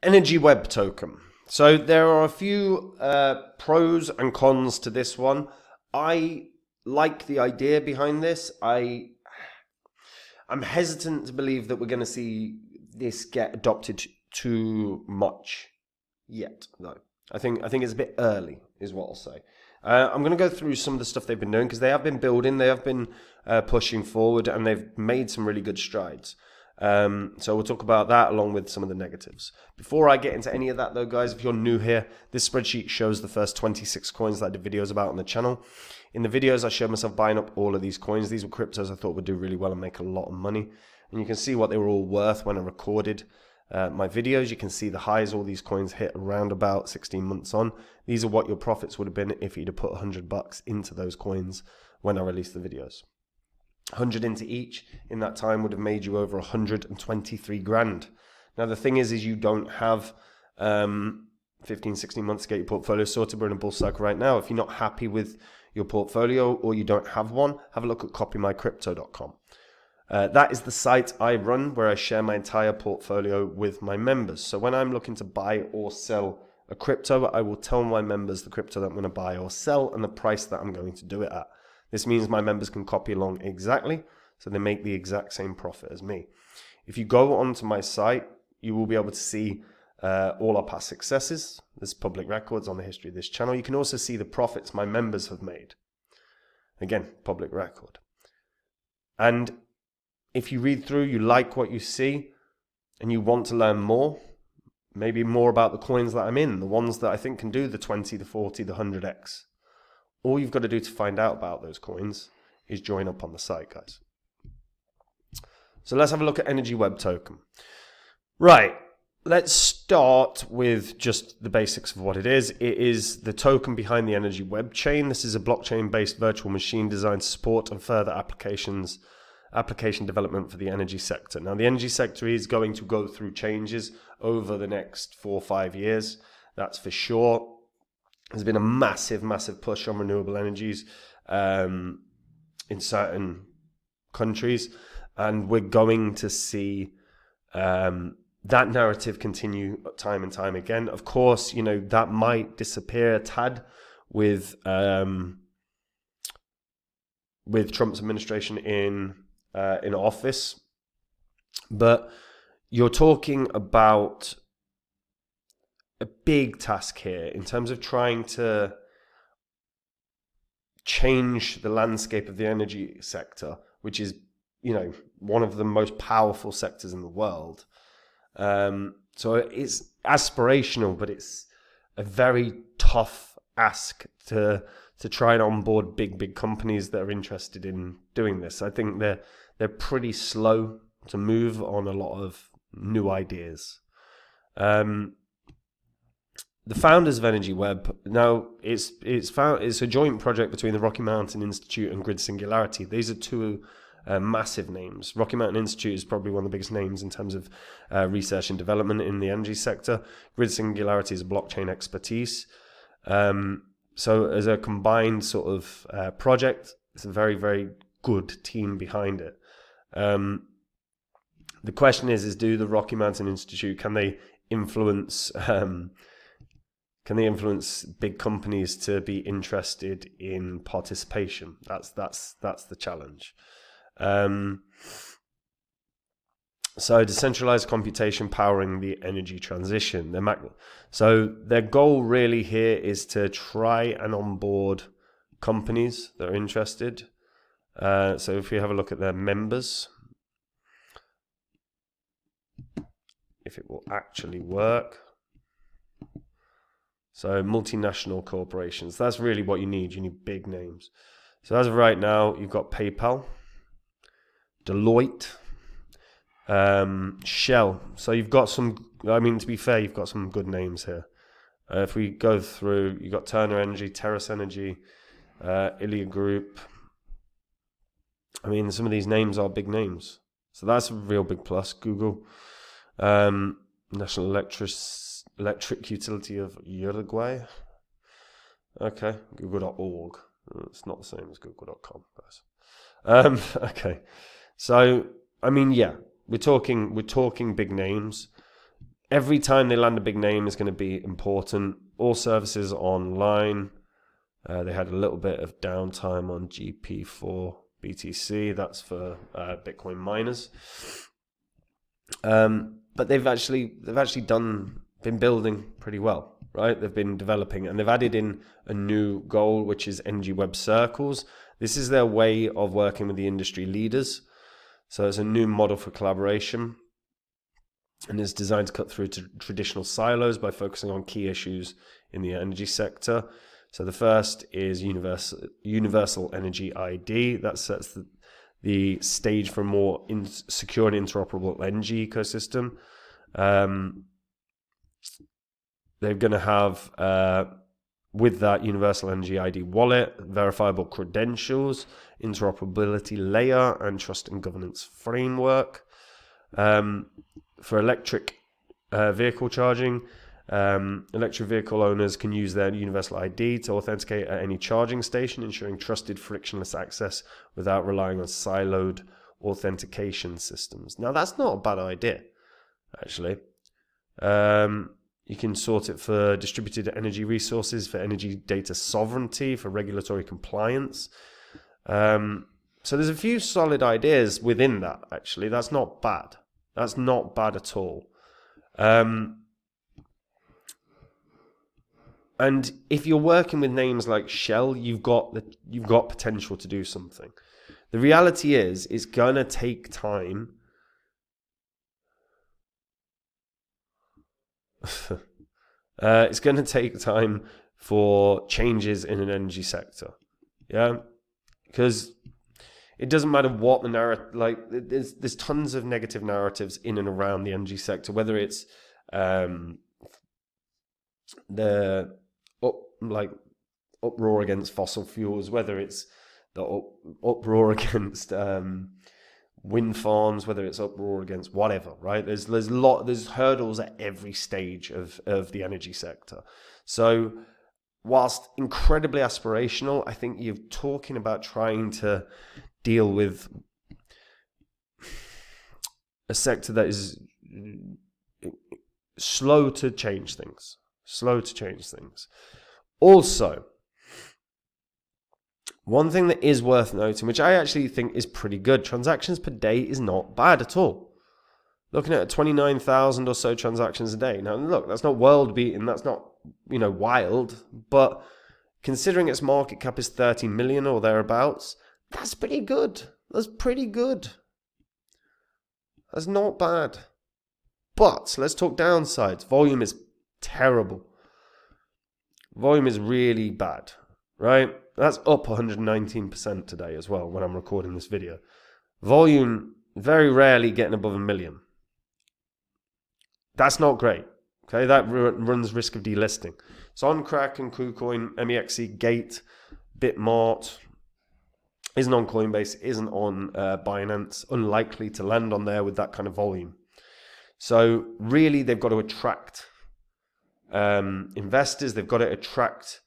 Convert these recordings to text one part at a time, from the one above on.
Energy Web Token. So there are a few pros and cons to this one. I like the idea behind this. I'm hesitant to believe that we're going to see this get adopted too much yet, though. I think it's a bit early, is what I'll say. I'm going to go through some of the stuff they've been doing because they have been building, they have been pushing forward, and they've made some really good strides. So we'll talk about that along with some of the negatives. Before I get into any of that though, guys, if you're new here, this spreadsheet shows the first 26 coins that I did videos about on the channel. In the videos, I showed myself buying up all of these coins. These were cryptos I thought would do really well and make a lot of money. And you can see what they were all worth when I recorded my videos. You can see the highs all these coins hit around about 16 months on. These are what your profits would have been if you'd have put $100 into those coins when I released the videos. 100 into each in that time would have made you over 123 grand. Now the thing is you don't have 15, 16 months to get your portfolio sorted. We're in a bull cycle right now. If you're not happy with your portfolio or you don't have one, have a look at copymycrypto.com. That is the site I run where I share my entire portfolio with my members. So when I'm looking to buy or sell a crypto, I will tell my members the crypto that I'm going to buy or sell and the price that I'm going to do it at. This means my members can copy along exactly, so they make the exact same profit as me. If you go onto my site, you will be able to see all our past successes. There's public records on the history of this channel. You can also see the profits my members have made. Again, public record. And if you read through, you like what you see, and you want to learn more, maybe more about the coins that I'm in, the ones that I think can do the 20, the 40, the 100x. All you've got to do to find out about those coins is join up on the site, guys. So let's have a look at Energy Web Token. Right, let's start with just the basics of what it is. It is the token behind the Energy Web Chain. This is a blockchain-based virtual machine designed to support and further application development for the energy sector. Now, the energy sector is going to go through changes over the next 4 or 5 years. That's for sure. There's been a massive, massive push on renewable energies in certain countries, and we're going to see that narrative continue time and time again. Of course, you know, that might disappear a tad with Trump's administration in office, but you're talking about a big task here in terms of trying to change the landscape of the energy sector, which is, you know, one of the most powerful sectors in the world. So it's aspirational, but it's a very tough ask to try and onboard big companies that are interested in doing this. I think they're pretty slow to move on a lot of new ideas. The founders of Energy Web, now it's a joint project between the Rocky Mountain Institute and Grid Singularity. These are two massive names. Rocky Mountain Institute is probably one of the biggest names in terms of research and development in the energy sector. Grid Singularity is a blockchain expertise. So as a combined sort of project, it's a very, very good team behind it. The question is do the Rocky Mountain Institute, can they influence big companies to be interested in participation? That's the challenge. So decentralized computation powering the energy transition. So their goal really here is to try and onboard companies that are interested. So if we have a look at their members, if it will actually work. So multinational corporations, that's really what you need. You need big names. So as of right now, you've got PayPal, Deloitte, Shell. So you've got some, I mean, to be fair, you've got some good names here. If we go through, you've got Turner Energy, Terrace Energy, Ilia Group. I mean, some of these names are big names. So that's a real big plus. Google, National Electric Utility of Uruguay. Okay, google.org. It's not the same as google.com, guys. Okay, so I mean, yeah, we're talking big names. every time they land a big name is going to be important. All services online. They had a little bit of downtime on GP4 BTC. That's for Bitcoin miners. But they've actually been building pretty well, right? They've been developing, and they've added in a new goal, which is Energy Web Circles. This is their way of working with the industry leaders. So it's a new model for collaboration, and it's designed to cut through to traditional silos by focusing on key issues in the energy sector. So the first is universal energy ID. That sets the stage for a more secure and interoperable energy ecosystem. They're going to have, with that, universal energy ID wallet, verifiable credentials, interoperability layer, and trust and governance framework. For electric vehicle charging, electric vehicle owners can use their universal ID to authenticate at any charging station, ensuring trusted, frictionless access without relying on siloed authentication systems. Now, that's not a bad idea, actually. You can sort it for distributed energy resources, for energy data sovereignty, for regulatory compliance. So there's a few solid ideas within that, actually. That's not bad. That's not bad at all. And if you're working with names like Shell, you've got potential to do something. The reality is, it's gonna take time. It's gonna take time for changes in an energy sector. Yeah, because it doesn't matter what the narrative. Like, there's tons of negative narratives in and around the energy sector, whether it's the uproar against fossil fuels, whether it's the uproar against wind farms, whether it's uproar against whatever, right? There's hurdles at every stage of the energy sector. So whilst incredibly aspirational, I think you're talking about trying to deal with a sector that is slow to change things. Also, one thing that is worth noting, which I actually think is pretty good, transactions per day is not bad at all. Looking at 29,000 or so transactions a day. Now, look, that's not world beating, that's not, wild, but considering its market cap is 30 million or thereabouts, that's pretty good. That's not bad. But let's talk downsides. Volume is terrible. Volume is really bad, right? That's up 119% today as well when I'm recording this video. Volume very rarely getting above 1 million. That's not great. Okay, that runs risk of delisting. So on Crack and KuCoin, MEXC, Gate, Bitmart, isn't on Coinbase, isn't on Binance, unlikely to land on there with that kind of volume. So really, they've got to attract investors. They've got to attract,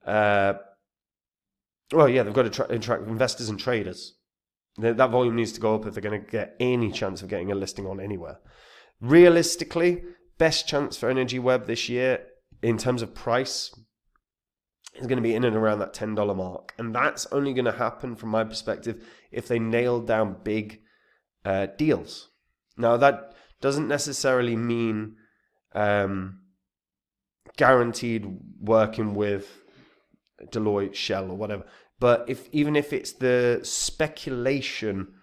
they've got to attract investors and traders. That volume needs to go up if they're going to get any chance of getting a listing on anywhere. Realistically, best chance for Energy Web this year in terms of price is going to be in and around that $10 mark. And that's only going to happen, from my perspective, if they nail down big deals. Now, that doesn't necessarily mean guaranteed working with Deloitte, Shell, or whatever. But even if it's the speculation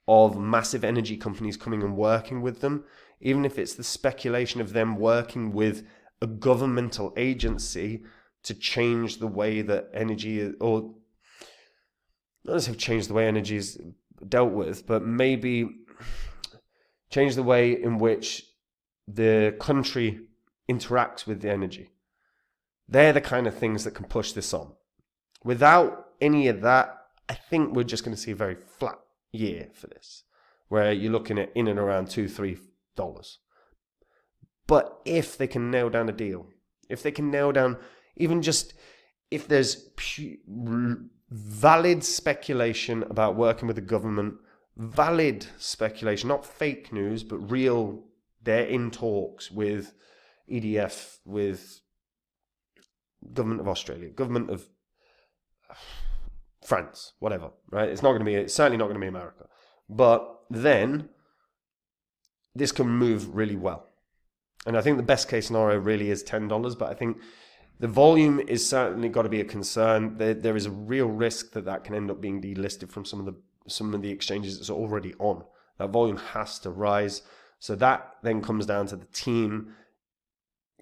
of massive energy companies coming and working with them, even if it's the speculation of them working with a governmental agency to change the way that energy is, or not necessarily change the way energy is dealt with, but maybe change the way in which the country interacts with the energy. They're the kind of things that can push this on. Without any of that, I think we're just going to see a very flat year for this, where you're looking at in and around $2-3. But if they can nail down a deal, if they can nail down even just, if there's valid speculation about working with the government, valid speculation, not fake news, but real they're in talks with EDF, with government of Australia, government of France, whatever, right? It's certainly not going to be America. But then this can move really well. And I think the best case scenario really is $10, but I think the volume is certainly got to be a concern. There is a real risk that can end up being delisted from some of the exchanges it's already on. That volume has to rise. So that then comes down to the team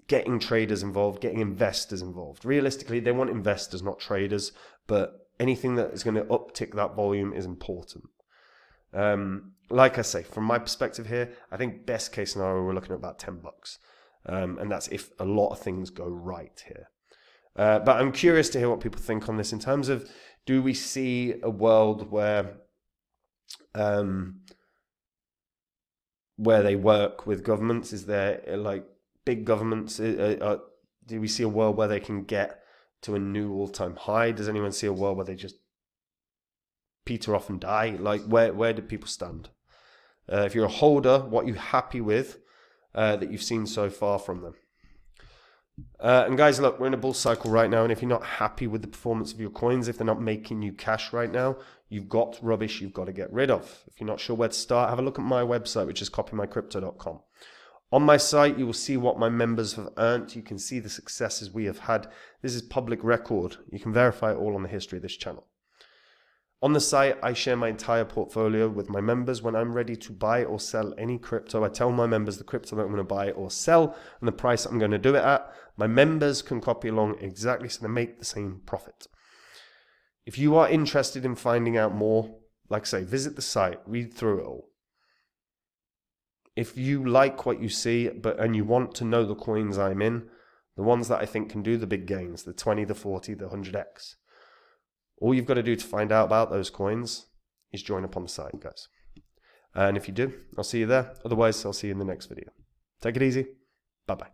getting traders involved, getting investors involved. Realistically, they want investors, not traders, but anything that is going to uptick that volume is important. Like I say, from my perspective here, I think best case scenario, we're looking at about $10. And that's if a lot of things go right here. But I'm curious to hear what people think on this in terms of, do we see a world where they work with governments? Is there like big governments? Do we see a world where they can get to a new all-time high? Does anyone see a world where they just peter off and die? Like where do people stand? If you're a holder, what are you happy with that you've seen so far from them? And guys, look, we're in a bull cycle right now, and if you're not happy with the performance of your coins, if they're not making you cash right now, you've got rubbish you've got to get rid of. If you're not sure where to start, have a look at my website, which is copymycrypto.com. On my site, you will see what my members have earned. You can see the successes we have had. This is public record. You can verify it all on the history of this channel. On the site, I share my entire portfolio with my members. When I'm ready to buy or sell any crypto, I tell my members the crypto that I'm going to buy or sell and the price I'm going to do it at. My members can copy along exactly so they make the same profit. If you are interested in finding out more, like I say, visit the site, read through it all. If you like what you see and you want to know the coins I'm in, the ones that I think can do the big gains, the 20, the 40, the 100x, all you've got to do to find out about those coins is join up on the site, guys. And if you do, I'll see you there. Otherwise, I'll see you in the next video. Take it easy. Bye-bye.